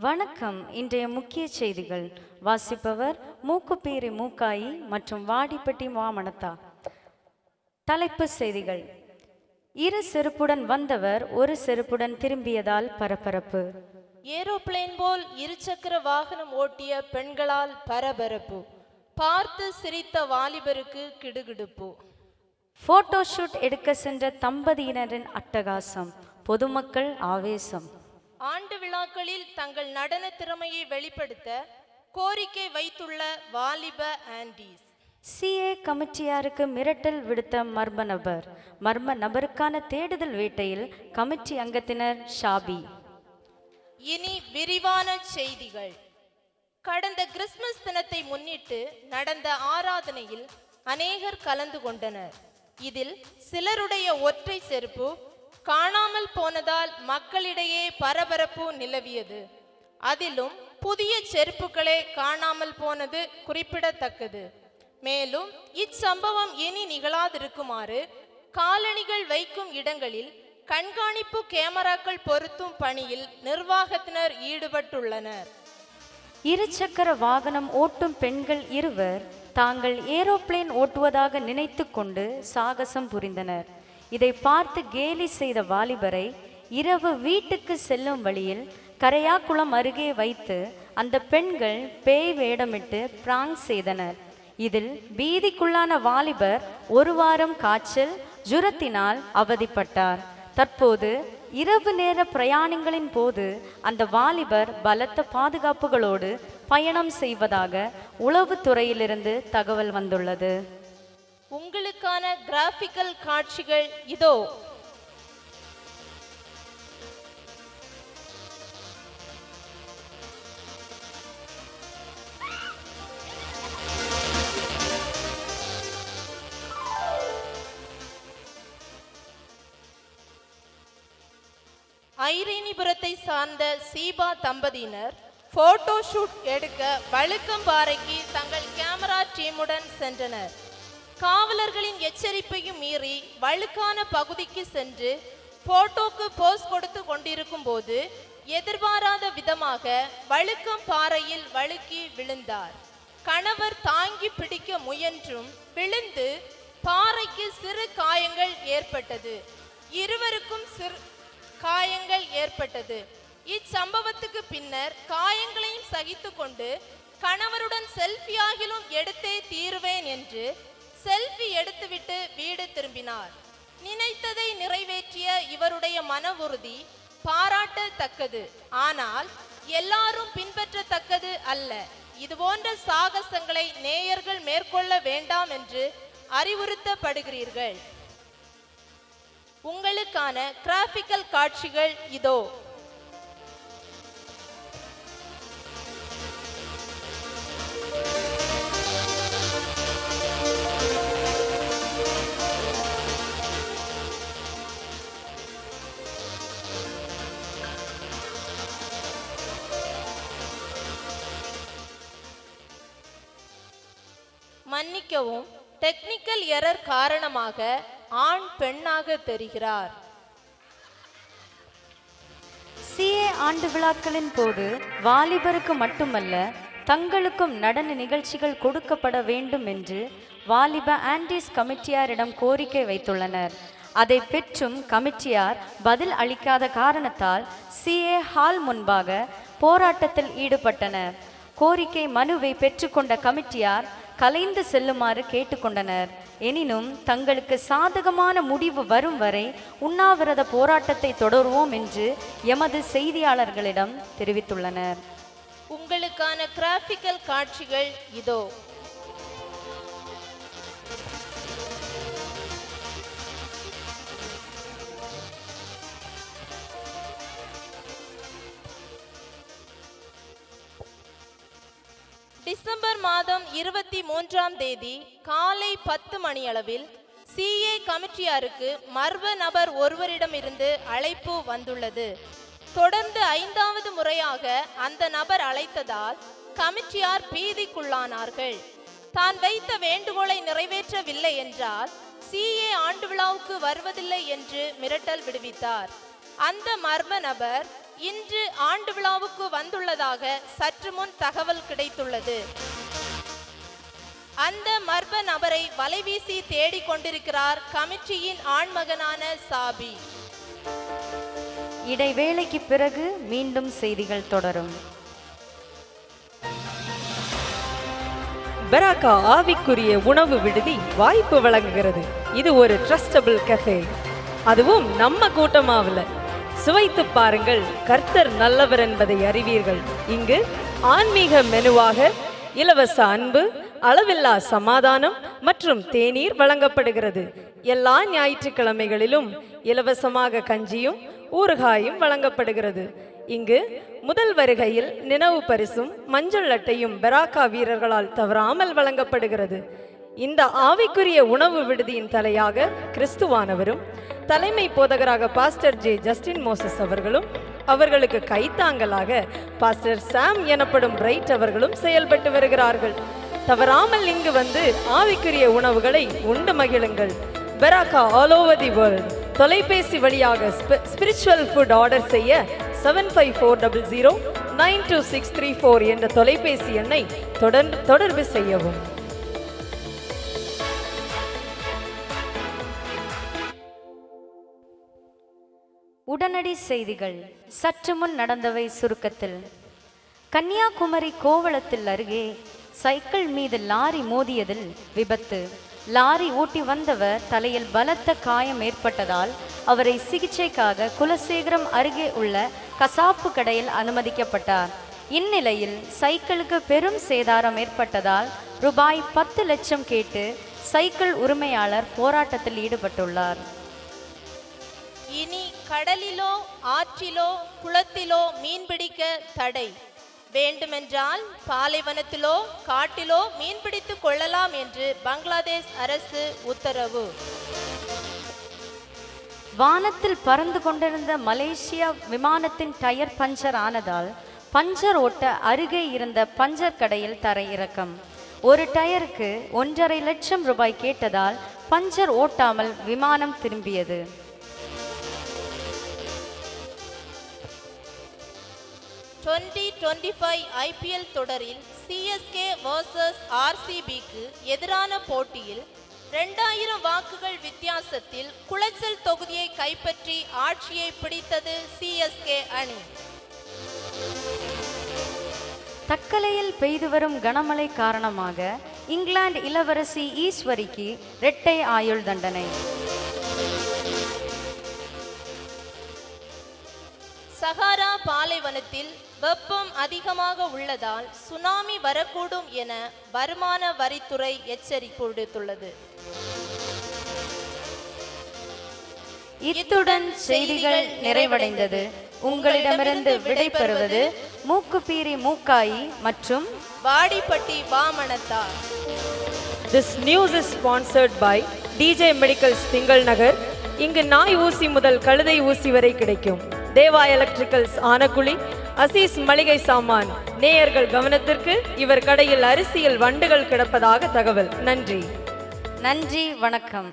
வணக்கம். இன்றைய முக்கிய செய்திகள் வாசிப்பவர் மூக்குப்பேரி மூக்காயி மற்றும் வாடிப்பட்டி மாமனத்தா. தலைப்புச் செய்திகள். இரு செருப்புடன் வந்தவர் ஒரு செருப்புடன் திரும்பியதால் பரபரப்பு. ஏரோப்ளேன் போல் இருசக்கர வாகனம் ஓட்டிய பெண்களால் பரபரப்பு. பார்த்து சிரித்த வாலிபருக்கு கிடுகிடுப்பு. போட்டோ ஷூட் எடுக்க சென்ற தம்பதியினரின் அட்டகாசம், பொதுமக்கள் ஆவேசம். ஆண்டு விழாக்களில் தங்கள் நடன திறமையை வெளிப்படுத்த கோரிக்கை வைத்துள்ள வாலிப ஆண்டீஸ். சிஏ கமிட்டியாருக்கு மிரட்டல் விடுத்த மர்ம நபருக்கான தேடுதல் வேட்டையில் கமிட்டி அங்கத்தினர் ஷாபி. இனி விரிவான செய்திகள். கடந்த கிறிஸ்துமஸ் தினத்தை முன்னிட்டு நடந்த ஆராதனையில் அநேகர் கலந்து கொண்டனர். இதில் சிலருடைய ஒற்றை செருப்பு காணாமல் போனதால் மக்களிடையே பரபரப்பு நிலவியது. அதிலும் புதிய செருப்புகளே காணாமல் போனது குறிப்பிடத்தக்கது. மேலும் இச்சம்பவம் இனி நிகழாதிருக்குமாறு காலணிகள் வைக்கும் இடங்களில் கண்காணிப்பு கேமராக்கள் பொருத்தும் பணியில் நிர்வாகத்தினர் ஈடுபட்டுள்ளனர். இருசக்கர வாகனம் ஓட்டும் பெண்கள் இருவர் தாங்கள் ஏரோப்ளேன் ஓட்டுவதாக நினைத்து கொண்டு சாகசம் புரிந்தனர். இதை பார்த்து கேலி செய்த வாலிபரை இரவு வீட்டுக்கு செல்லும் வழியில் கரையாக்குளம் அருகே வைத்து அந்த பெண்கள் பேய் வேடமிட்டு பிராங்க் செய்தனர். இதில் பீதிக்குள்ளான வாலிபர் ஒரு வாரம் காய்ச்சல் ஜுரத்தினால் அவதிப்பட்டார். தற்போது இரவு நேர பிரயாணங்களின் போது அந்த வாலிபர் பலத்த பாதுகாப்புகளோடு பயணம் செய்வதாக உளவுத்துறையிலிருந்து தகவல் வந்துள்ளது. உங்களுக்கான கிராபிக்கல் காட்சிகள் இதோ. ஐரேனிபுரத்தை சார்ந்த சீபா தம்பதியினர் போட்டோ ஷூட் எடுக்க வழுக்கம்பாறைக்கு தங்கள் கேமரா டீமுடன் சென்றனர். காவலர்களின் எச்சரிப்பையும் மீறி வழுக்கான பகுதிக்கு சென்று போட்டோக்கு போஸ் கொடுத்து கொண்டிருக்கும் போது எதிர்பாராத விதமாக வழுக்கம் பாறையில் வழுக்கி விழுந்தார். கணவர் தாங்கி பிடிக்க முயன்றும் விழுந்து பாறைக்கு சிறு காயங்கள் ஏற்பட்டது. இருவருக்கும் சிறு காயங்கள் ஏற்பட்டது. இச்சம்பவத்துக்கு பின்னர் காயங்களையும் சகித்து கொண்டு கணவருடன் செல்ஃபியாகிலும் எடுத்தே தீருவேன் என்று செல்ஃபி எடுத்துவிட்டு வீடு திரும்பினார். நினைத்ததை நிறைவேற்றிய இவருடைய மன உறுதி பாராட்டத்தக்கது. ஆனால் எல்லாரும் பின்பற்றத்தக்கது அல்ல. இதுபோன்ற சாகசங்களை நேயர்கள் மேற்கொள்ள வேண்டாம் என்று அறிவுறுத்தப்படுகிறீர்கள். உங்களுக்கான கிராபிக்கல் காட்சிகள் இதோ. மன்னிக்கவும், டெக்னிக்கல் எரர் காரணமாக ஆண் பெண்ணாக தெரிகிறார். சிஏ ஆண்டு விழாக்களின் போது வாலிபருக்கு மட்டுமல்ல தங்களுக்கும் நடன நிகழ்ச்சிகள் கொடுக்கப்பட வேண்டும் என்று வாலிப ஆண்டீஸ் கமிட்டியாரிடம் கோரிக்கை வைத்துள்ளனர். அதை பெற்றும் கமிட்டியார் பதில் அளிக்காத காரணத்தால் சிஏ ஹால் முன்பாக போராட்டத்தில் ஈடுபட்டனர். கோரிக்கை மனுவை பெற்றுக்கொண்ட கமிட்டியார் கலைந்து செல்லுமாறு கேட்டுக்கொண்டனர். எனினும் தங்களுக்கு சாதகமான முடிவு வரும் வரை உண்ணாவிரத போராட்டத்தை தொடருவோம் என்று எமது செய்தியாளர்களிடம் தெரிவித்துள்ளனர். உங்களுக்கான கிராபிக்கல் காட்சிகள் இதோ. டிசம்பர் மாதம் 23ஆம் தேதி காலை 10 மணியளவில் சிஏ கமிட்டியாருக்கு மர்ம நபர் ஒருவரிடமிருந்து அழைப்பு வந்துள்ளது. தொடர்ந்து 5வது முறையாக அந்த நபர் அழைத்ததால் கமிட்டியார் பீதிக்குள்ளானார்கள். தான் வைத்த வேண்டுகோளை நிறைவேற்றவில்லை என்றால் சிஏ ஆண்டு விழாவுக்கு வருவதில்லை என்று மிரட்டல் விடுவித்தார். அந்த மர்ம நபர் இன்று ஆண்டு விழாவுக்கு வந்துள்ளதாக சற்று முன் தகவல் கிடைத்துள்ளது. அந்த மர்ம நபரை வலைவீசி தேடிக் கொண்டிருக்கிறார் கமிட்டியின் ஆண்மகனான சாபி. இடைவேளைக்கு பிறகு மீண்டும் செய்திகள் தொடரும். பெராக்கா ஆவிக்குரிய உணவு விடுதி வாய்ப்பு வழங்குகிறது. இது ஒரு ட்ரஸ்டபிள் கஃபே, அதுவும் நம்ம கூட்டமாவில். சுவைத்து பாருங்கள், கர்த்தர் நல்லவர் என்பதை அறிவீர்கள். இங்கு ஆன்மீக மெனுவாக இலவச அன்பு, அளவில்லா சமாதானம் மற்றும் தேநீர் வழங்கப்படுகிறது. எல்லா ஞாயிற்றுக்கிழமைகளிலும் இலவசமாக கஞ்சியும் ஊறுகாயும் வழங்கப்படுகிறது. இங்கு முதல் வருகையில் நினைவு பரிசும் மஞ்சள் அட்டையும் பெராக்கா வீரர்களால் தவறாமல் வழங்கப்படுகிறது. இந்த ஆவிக்குரிய உணவு விடுதியின் தலையாக கிறிஸ்துவானவரும் தலைமை போதகராக பாஸ்டர் ஜே ஜஸ்டின் மோசஸ் அவர்களும் அவர்களுக்கு கைத்தாங்கலாக பாஸ்டர் சாம் எனப்படும் பிரைட் அவர்களும் செயல்பட்டு வருகிறார்கள். தவறாமல் இங்கு வந்து ஆவிக்குரிய உணவுகளை உண்டு மகிழுங்கள். Beracah all over the world. தொலைபேசி வழியாக ஸ்பிரிச்சுவல் ஃபுட் ஆர்டர் செய்ய 7540092634 என்ற தொலைபேசி எண்ணை தொடர்பு செய்யவும். உடனடி செய்திகள். சற்று முன் நடந்தவை சுருக்கத்தில். கன்னியாகுமரி கோவளத்தில் அருகே சைக்கிள் மீது லாரி மோதியதில் விபத்து. லாரி ஓட்டி வந்தவர் தலையில் பலத்த காயம் ஏற்பட்டதால் அவரை சிகிச்சைக்காக குலசேகரம் அருகே உள்ள கசாப்பு கடையில் அனுமதிக்கப்பட்டார். இந்நிலையில் சைக்கிளுக்கு பெரும் சேதாரம் ஏற்பட்டதால் ரூபாய் 10 லட்சம் கேட்டு சைக்கிள் உரிமையாளர் போராட்டத்தில் ஈடுபட்டுள்ளார். இனி கடலிலோ ஆற்றிலோ குளத்திலோ மீன்பிடிக்க தடை. வேண்டுமென்றால் பாலைவனத்திலோ காட்டிலோ மீன்பிடித்து கொள்ளலாம் என்று பங்களாதேஷ் அரசு உத்தரவு. வானத்தில் பறந்து கொண்டிருந்த மலேசியா விமானத்தின் டயர் பஞ்சர் ஆனதால் பஞ்சர் ஓட்ட அருகே இருந்த பஞ்சர் கடையில் தரையிறக்கம். ஒரு டயருக்கு 1.5 லட்சம் ரூபாய் கேட்டதால் பஞ்சர் ஓட்டாமல் விமானம் திரும்பியது. 2025 IPL தொடரில் CSK வர்சஸ் RCBக்கு எதிரான போட்டியில் 2000 வாக்குகள் வித்தியாசத்தில் குளச்சல் தொகுதியை கைப்பற்றி ஆட்சியை பிடித்தது CSK அணி. தக்கலையில் பெய்து வரும் கனமழை காரணமாக இங்கிலாந்து இளவரசி ஈஸ்வரிக்கு இரட்டை ஆயுள் தண்டனை. சஹாரா பாலைவனத்தில் வெப்பம் அதிகமாக உள்ளதால் சுனாமி வரக்கூடும் என வருமான வரித்துறை எச்சரிக்கை விடுத்துள்ளது. இத்துடன் செய்திகள் நிறைவடைந்தது. உங்களிடமிருந்து விடைபெறுவது மூக்குப்பீரி மூக்காயி மற்றும் Vadipatti வாமனத்தார். This news is sponsored by DJ Medicals திங்கள் நகர். இங்கு நாய் ஊசி முதல் கழுதை ஊசி வரை கிடைக்கும். தேவா எலக்ட்ரிக்கல்ஸ் ஆனக்குழி. அசீஸ் மளிகை சாமான். நேயர்கள் கவனத்திற்கு, இவர் கடையில் அரிசியில் வண்டுகள் கிடப்பதாக தகவல். நன்றி. நன்றி, வணக்கம்.